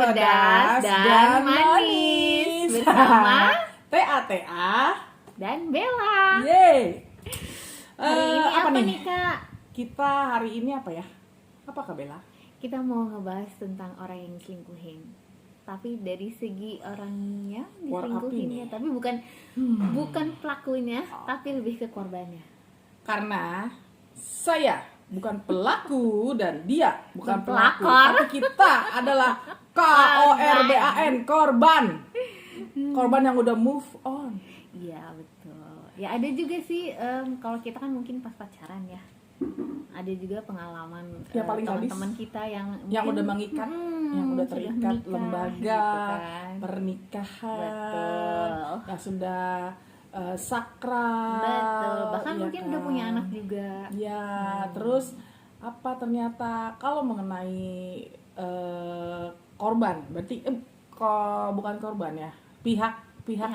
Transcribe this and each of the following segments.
pedas dan manis bersama TATA dan Bella. Yeay. Hari ini apa nih Kak? Kita hari ini apa ya? Apa Kak Bella? Kita mau ngebahas tentang orang yang diselingkuhin. Tapi dari segi orangnya diselingkuhinnya, tapi bukan pelakunya, tapi lebih ke korbannya. Karena saya bukan pelaku dan dia bukan pelaku, pelakor. tapi kita adalah KORBAN, korban. Korban yang udah move on. Iya betul. Ya ada juga sih kalau kita kan mungkin pas pacaran ya. Ada juga pengalaman Ya, paling teman-teman kita yang udah mengikat, yang udah sudah terikat menikah, lembaga gitu kan. pernikahan, Betul. yang sudah sakral. Betul. Bahkan ya mungkin kan? udah punya anak juga. Ya, terus apa ternyata kalau mengenai korban, berarti bukan korban ya, pihak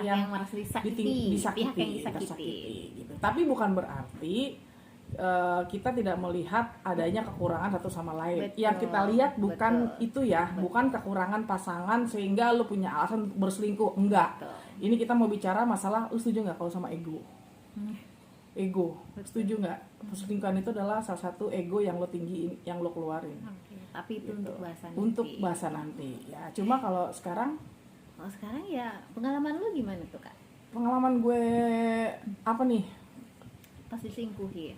yang merasa disakiti, pihak yang disakiti. gitu. Tapi bukan berarti kita tidak melihat adanya kekurangan satu sama lain. Betul, Yang kita lihat bukan betul, itu ya, bukan kekurangan pasangan sehingga lu punya alasan berselingkuh, enggak. Betul. Ini kita mau bicara masalah, lu setuju nggak kalau sama ego? Ego, setuju nggak? Perselingkuhan itu adalah salah satu ego yang lo tinggiin, yang lo keluarin. Oke, tapi itu Gitu. untuk bahasan Untuk nanti. bahasa nanti. Ya, cuma kalau sekarang Kalau sekarang ya pengalaman lu gimana tuh Kak? pengalaman gue apa nih? Pas diselingkuhin.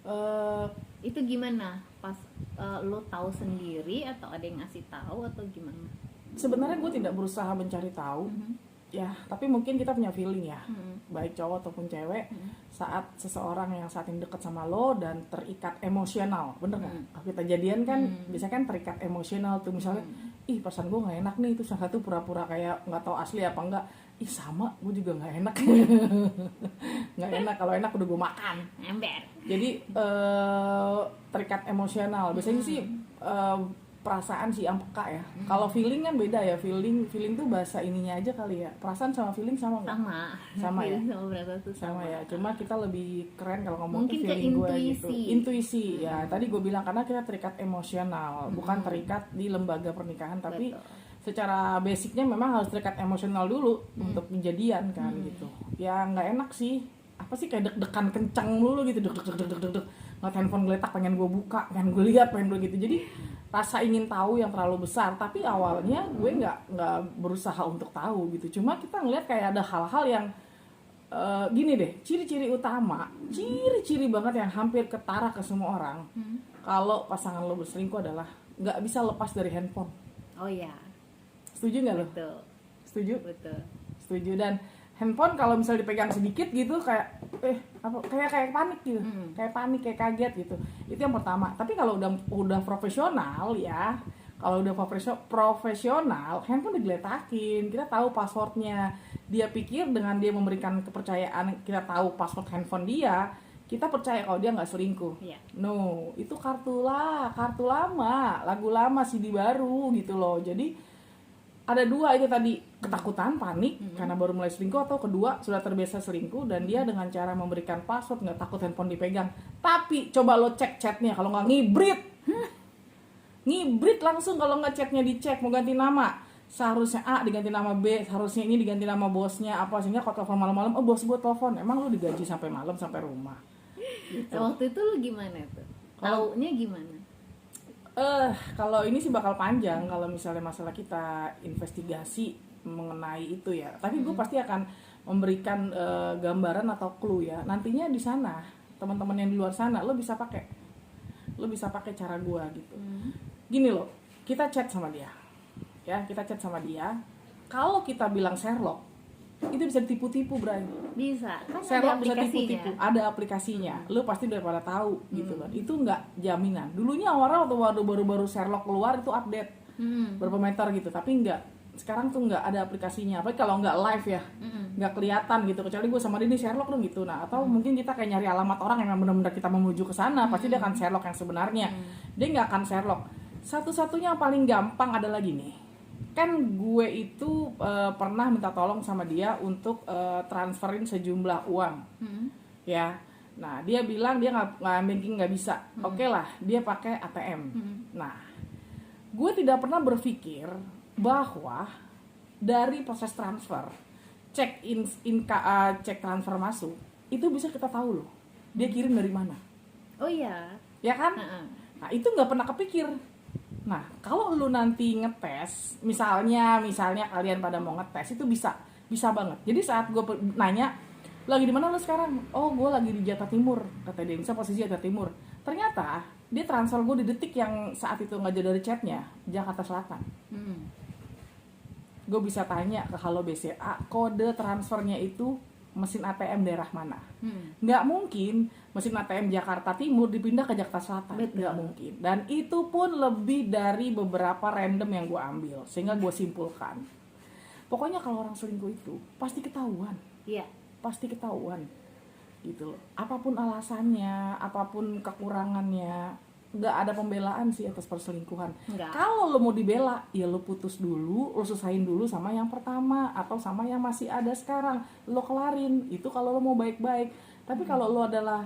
Eh, Itu gimana? Pas lu tahu sendiri atau ada yang ngasih tahu atau gimana? Sebenarnya gue tidak berusaha mencari tahu, ya, tapi mungkin kita punya feeling ya, baik cowok ataupun cewek, saat seseorang yang saat ini dekat sama lo dan terikat emosional, bener nggak? Kalau kita jadian kan, biasanya kan terikat emosional tuh, misalnya, ih perasaan gue nggak enak nih, itu salah satu pura-pura kayak nggak tahu asli apa enggak, ih sama, gue juga nggak enak, nggak enak, kalau enak udah gue makan. Ember. Jadi terikat emosional, biasanya sih perasaan sih yang peka ya. Kalau feeling kan beda ya, feeling tuh bahasa ininya aja kali ya. Perasaan sama feeling sama nggak? Sama ya? Feeling sama perasaan tuh Sama ya, cuma kita lebih keren kalau ngomong Mungkin tuh ke feeling gue gitu. intuisi. Intuisi ya, tadi gue bilang karena kita terikat emosional, bukan terikat di lembaga pernikahan, tapi Betul. secara basicnya memang harus terikat emosional dulu untuk menjadian kan gitu. Ya nggak enak sih, apa sih kayak deg-degan kencang mulu gitu, deg ngeliat handphone geletak, pengen gue buka, pengen gue lihat, pengen gue gitu. Jadi rasa ingin tahu yang terlalu besar, tapi awalnya gue nggak berusaha untuk tahu gitu. Cuma kita ngeliat kayak ada hal-hal yang gini deh, ciri-ciri utama, ciri-ciri banget yang hampir ketara ke semua orang. Kalau pasangan lo berselingkuh adalah nggak bisa lepas dari handphone. Oh ya, Setuju nggak lo? betul. Setuju? Betul. Setuju. Dan handphone kalau misalnya dipegang sedikit gitu kayak kayak panik gitu, kayak panik, kayak kaget gitu. Itu yang pertama. Tapi kalau udah profesional ya, kalau udah profesional, handphone digeletakin, kita tahu passwordnya. Dia pikir dengan dia memberikan kepercayaan, kita tahu password handphone dia, kita percaya kalau dia nggak selingkuh. Iya. No, itu kartu lama, lagu lama, CD baru gitu loh. Jadi ada dua itu tadi, ketakutan, panik karena baru mulai selingkuh, atau kedua sudah terbiasa selingkuh dan dia dengan cara memberikan password nggak takut handphone dipegang. Tapi coba lo cek chatnya, kalau nggak ngibrit langsung, kalau nggak chatnya dicek, mau ganti nama seharusnya A diganti nama B, seharusnya ini diganti nama bosnya apa, sehingga kalau telepon malam-malam, oh bos gue telepon, emang lu digaji sampai malam sampai rumah gitu. Waktu itu lu gimana tuh? Taunya gimana? Kalau ini sih bakal panjang kalau misalnya masalah kita investigasi mengenai itu ya. Tapi gue pasti akan memberikan gambaran atau clue ya. Nantinya di sana, teman-teman yang di luar sana, lo bisa pakai cara gue gitu. Gini loh, kita chat sama dia, ya kita chat sama dia. Kalau kita bilang Sherlock, itu bisa ditipu-tipu, Bray. Bisa, kan Sherlock ada bisa aplikasinya. tipu-tipu, ada aplikasinya. Lu pasti udah pada tahu gitu kan. Itu nggak jaminan. Dulunya awalnya waktu baru-baru Sherlock keluar itu update berapa meter gitu, tapi nggak. Sekarang tuh nggak ada aplikasinya. Apalagi kalau nggak live ya, nggak kelihatan gitu. Kecuali gue sama dia nih Sherlock dong gitu. Nah, atau mungkin kita kayak nyari alamat orang yang benar-benar kita menuju ke sana, pasti dia akan Sherlock yang sebenarnya. Dia nggak akan Sherlock. Satu-satunya yang paling gampang adalah gini. Kan gue itu pernah minta tolong sama dia untuk transferin sejumlah uang, ya. Nah dia bilang dia nggak banking nggak bisa. Oke lah, dia pakai ATM. Nah gue tidak pernah berpikir bahwa dari proses transfer, cek transfer masuk, itu bisa kita tahu loh dia kirim dari mana. Oh iya. Ya kan? Nah itu nggak pernah kepikir. Nah kalau lu nanti ngetes, misalnya kalian pada mau ngetes, itu bisa banget. Jadi saat gue nanya, lagi di mana lu sekarang? Oh gue lagi di Jakarta Timur, kata dia. Bisa posisi Jakarta Timur. Ternyata dia transfer gue di detik yang saat itu nggak jauh dari chatnya, Jakarta Selatan. Gue bisa tanya ke Halo BCA, kode transfernya itu mesin ATM daerah mana. Nggak mungkin mesin ATM Jakarta Timur dipindah ke Jakarta Selatan. Nggak mungkin. Dan itu pun lebih dari beberapa random yang gue ambil, sehingga gue simpulkan, pokoknya kalau orang selingkuh itu pasti ketahuan. Iya. Pasti ketahuan gitu loh. Apapun alasannya, apapun kekurangannya, nggak ada pembelaan sih atas perselingkuhan. Kalau lo mau dibela, ya lo putus dulu, lo susahin dulu sama yang pertama atau sama yang masih ada sekarang, lo kelarin. Itu kalau lo mau baik-baik. Tapi kalau lo adalah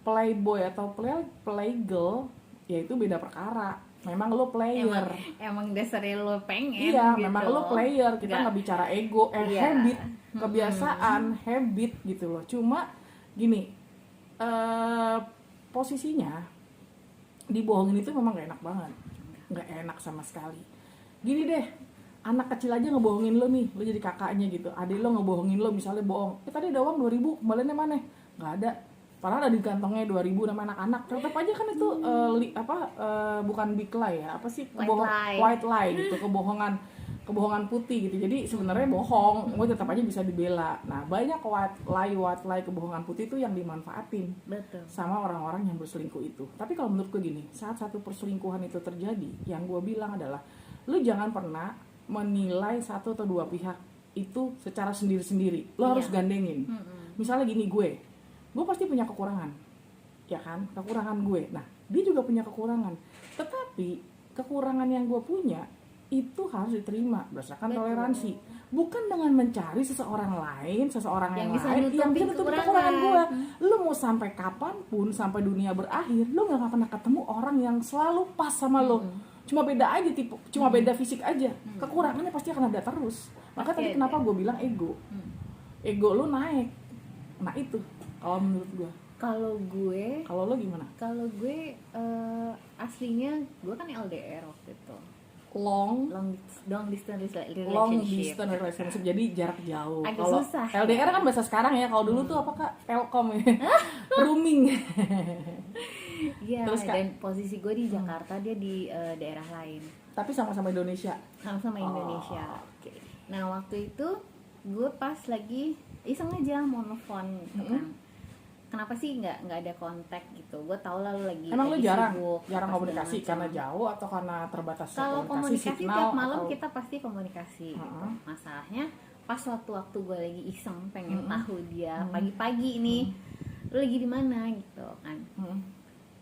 playboy atau playgirl, ya itu beda perkara. Memang lo player. Emang dasarnya lo pengen. Iya, gitu. memang lo player. Kita nggak bicara ego, habit, kebiasaan, habit gitu loh. Cuma gini, posisinya dibohongin itu memang gak enak banget, gak enak sama sekali. Gini deh, anak kecil aja ngebohongin lo nih, lo jadi kakaknya gitu, adik lo ngebohongin lo, misalnya bohong, tadi ada uang 2.000, kembaliannya mana? Gak ada, padahal ada di kantongnya 2.000 nama anak-anak, tetap aja kan itu bukan big lie ya, apa sih, white lie gitu, kebohongan putih gitu. Jadi sebenarnya bohong, gue tetap aja bisa dibela. Nah banyak white lie kebohongan putih itu yang dimanfaatin. Betul. Sama orang-orang yang berselingkuh itu. Tapi kalau menurut gue gini, saat satu perselingkuhan itu terjadi, yang gue bilang adalah, lu jangan pernah menilai satu atau dua pihak itu secara sendiri-sendiri. Lo harus gandengin. Misalnya gini, gue pasti punya kekurangan, ya kan, kekurangan gue. Nah dia juga punya kekurangan, tetapi kekurangan yang gue punya itu harus diterima berdasarkan toleransi, bukan dengan mencari seseorang yang bisa nutupi kekurangan gue. Lu mau sampai kapanpun, sampai dunia berakhir, lu gak akan pernah ketemu orang yang selalu pas sama lo. Cuma beda aja tipe, cuma beda fisik aja. Kekurangannya pasti akan ada terus. Maka tadi kenapa gue bilang ego lu naik. Nah itu kalau menurut gue. Kalau lo gimana? Kalau gue aslinya gue kan LDR waktu itu. Long distance relationship, jadi jarak jauh. Kalau susah. LDR kan bahasa sekarang ya. Kalau dulu tuh apa Kak? Telkom ya. Rooming. Iya. Dan posisi gue di Jakarta, dia di daerah lain. Tapi sama-sama Indonesia. Sama-sama Indonesia. Okay. Nah waktu itu gue pas lagi iseng aja mau nelfon gitu kan. Kenapa sih nggak ada kontak gitu? Gue tau lah lu lagi. Emang lu jarang komunikasi karena jauh atau karena terbatas kalau komunikasi tiap malam atau... kita pasti komunikasi gitu. Masalahnya pas waktu gue lagi iseng pengen tahu dia pagi-pagi nih lu lagi di mana gitu kan.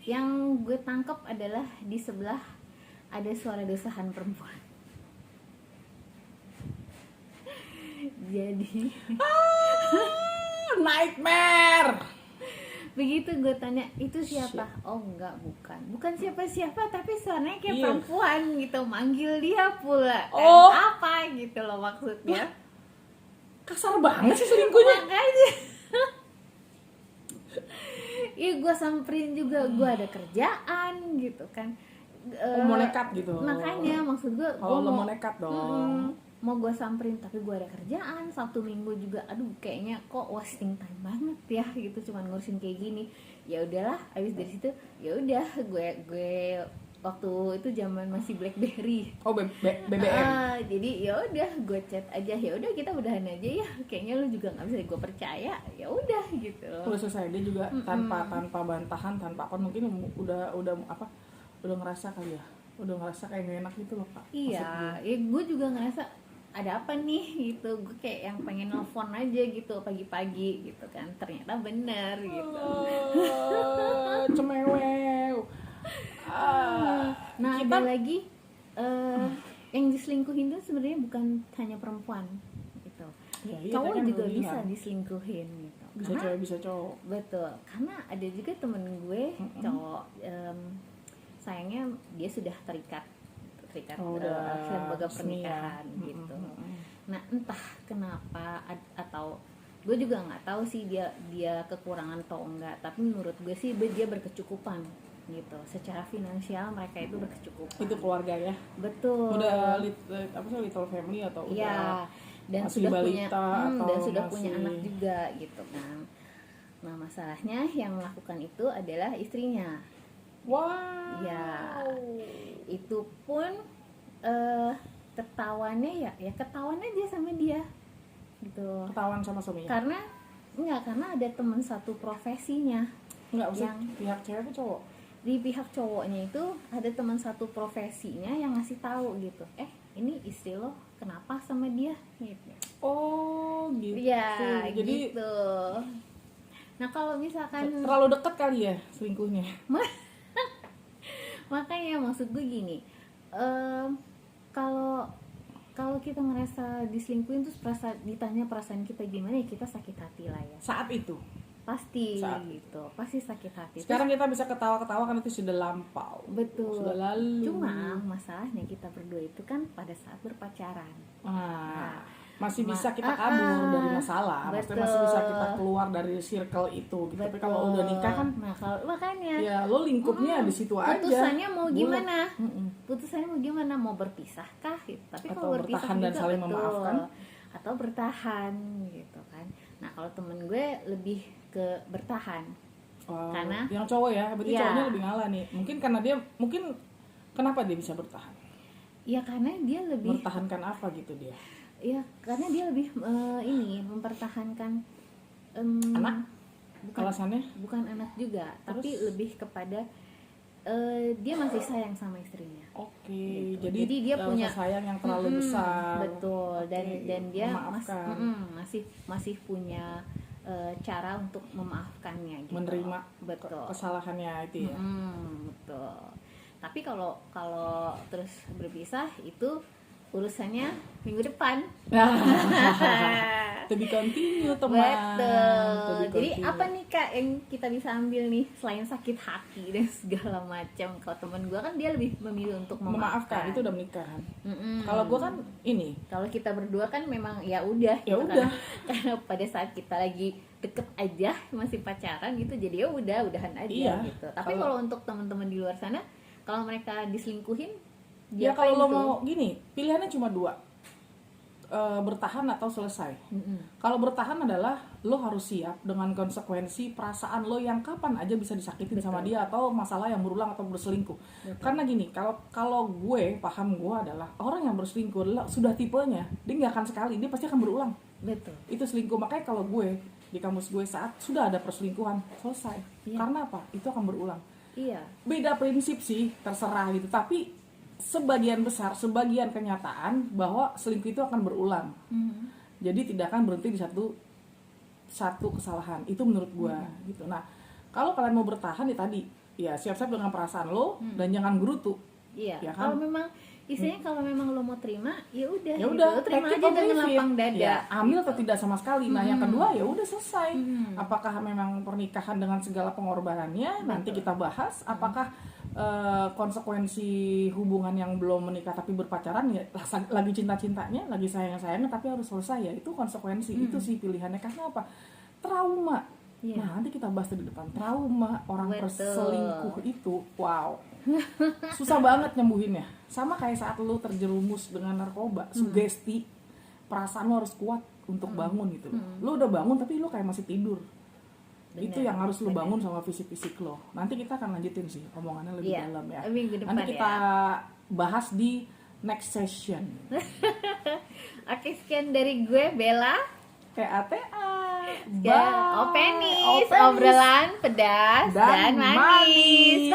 Yang gue tangkap adalah di sebelah ada suara desahan perempuan. Jadi nightmare. Begitu gue tanya, itu siapa? Oh enggak, bukan siapa-siapa, tapi suaranya kayak perempuan gitu, manggil dia pula kan. Apa gitu loh maksudnya. Kasar banget sih selingkuhnya. Makanya gue samperin juga, gue ada kerjaan gitu kan. Mau nekat gitu. Makanya maksud gue kalau mau nekat dong. Mau gue samperin tapi gue ada kerjaan, Sabtu Minggu juga, aduh kayaknya kok wasting time banget ya gitu, cuman ngurusin kayak gini. Ya udahlah, habis dari situ ya udah gue waktu itu zaman masih BlackBerry. BBM. Jadi ya udah gue chat aja, ya udah kita udahan aja ya, kayaknya lu juga nggak bisa gue percaya, ya udah gitu loh. Udah selesai. Dia juga tanpa bantahan, tanpa apa, mungkin udah ngerasa kali ya, udah ngerasa kayak gak enak gitu loh Kak. Iya, ya gue juga ngerasa ada apa nih gitu, gue kayak yang pengen nelfon aja gitu pagi-pagi gitu kan, ternyata bener gitu. Cemewew. Nah ada lagi yang diselingkuhin itu sebenarnya bukan hanya perempuan gitu, cowok kan juga bisa diselingkuhin gitu. Bisa cewek bisa cowok. Betul, karena ada juga temen gue cowok, sayangnya dia sudah terikat gitu terikat udah lembaga resmi ya. pernikahan gitu. Nah entah kenapa atau gue juga nggak tahu sih dia kekurangan atau enggak, tapi menurut gue sih dia berkecukupan gitu, secara finansial mereka itu berkecukupan. Itu keluarga ya, betul. Udah little family atau ya, dan masih sudah balita atau dan sudah masih... punya anak juga gitu kan. Nah masalahnya yang melakukan itu adalah istrinya. Wow. Ya itu pun ketahuannya ya ketahuannya dia sama dia gitu. Ketahuan sama suaminya? Karena ada teman satu profesinya. Enggak, yang pihak cewek atau cowok? Di pihak cowoknya itu ada teman satu profesinya yang ngasih tahu gitu, ini istri lo kenapa sama dia gitu. Oh gitu. Ya jadi gitu. Nah kalau misalkan terlalu dekat kali ya selingkuhnya. Makanya maksud gue gini, kalau kita ngerasa diselingkuhin terus ditanya perasaan kita gimana, ya kita sakit hati lah ya. Saat itu pasti gitu, pasti sakit hati. Sekarang kita bisa ketawa-ketawa kan itu sudah lampau. Betul. Sudah lalu. Cuma masalahnya kita berdua itu kan pada saat berpacaran. Masih bisa kita kabur dari masalah, maksudnya masih bisa kita keluar dari circle itu gitu. Tapi kalau udah nikah kan, makanya ya lo lingkupnya di situ aja. Putusannya mau gimana? Putusannya mau gimana? Mau berpisah kah? Gitu. Tapi atau kalau berpisah bertahan dan juga, saling memaafkan, atau bertahan gitu kan. Nah kalau temen gue lebih ke bertahan. Karena yang cowok ya, berarti cowoknya lebih ngalah nih. Mungkin karena dia, kenapa dia bisa bertahan? Ya karena dia lebih bertahankan apa gitu dia? Ya karena dia lebih mempertahankan anak. Alasannya? Bukan anak juga. Terus? Tapi lebih kepada dia masih sayang sama istrinya. Oke. Gitu. Jadi dia punya sayang yang terlalu besar. Betul. Dan dia masih punya cara untuk memaafkannya gitu. Menerima betul. Kesalahannya itu ya. Betul. Tapi kalau terus berpisah itu urusannya minggu depan. To be continue, teman. Betul. Jadi apa nih Kak yang kita bisa ambil nih selain sakit hati dan segala macam? Kalau teman gue kan dia lebih memilih untuk memaafkan. Itu udah menikah kan. Kalau gue kan kalau kita berdua kan memang ya udah. Karena pada saat kita lagi deket aja masih pacaran gitu, jadi ya udahan aja gitu. Tapi kalau untuk teman-teman di luar sana, kalau mereka diselingkuhin, ya kalau lo mau gini, pilihannya cuma dua, bertahan atau selesai. Kalau bertahan adalah lo harus siap dengan konsekuensi perasaan lo yang kapan aja bisa disakitin sama dia, atau masalah yang berulang atau berselingkuh. Karena gini, kalau gue paham gue adalah orang yang berselingkuh adalah sudah tipenya dia nggak akan sekali, dia pasti akan berulang. Betul. Itu selingkuh. Makanya kalau gue di kampus gue saat sudah ada perselingkuhan selesai. Karena apa? Itu akan berulang. Iya. Beda prinsip sih, terserah gitu. Tapi sebagian kenyataan bahwa selingkuh itu akan berulang. Jadi tidak akan berhenti di satu kesalahan. Itu menurut gue gitu. Nah, kalau kalian mau bertahan ya tadi, ya siap-siap dengan perasaan lo dan jangan gerutu. Iya. Ya kan? Kalau memang kalau memang lo mau terima, ya udah. Gitu. Terima aja dengan lapang dada. Ya, ambil atau tidak sama sekali. Nah, yang kedua ya udah selesai. Apakah memang pernikahan dengan segala pengorbanannya? Nanti kita bahas. Apakah konsekuensi hubungan yang belum menikah tapi berpacaran ya lagi cinta-cintanya, lagi sayang-sayangnya tapi harus selesai, ya itu konsekuensi. Itu sih pilihannya. Karena apa? Trauma. Nah, nanti kita bahas di depan. Trauma orang berselingkuh itu, wow, susah banget nyembuhinnya. Sama kayak saat lu terjerumus dengan narkoba, sugesti, perasaan lu harus kuat untuk bangun gitu. Lu udah bangun tapi lu kayak masih tidur. Itu yang harus lu bangun sama fisik-fisik lo. Nanti kita akan lanjutin sih omongannya lebih dalam ya. Nanti kita bahas di next session. Oke, sekian dari gue Bella. PATA. Openis, obrolan pedas dan manis.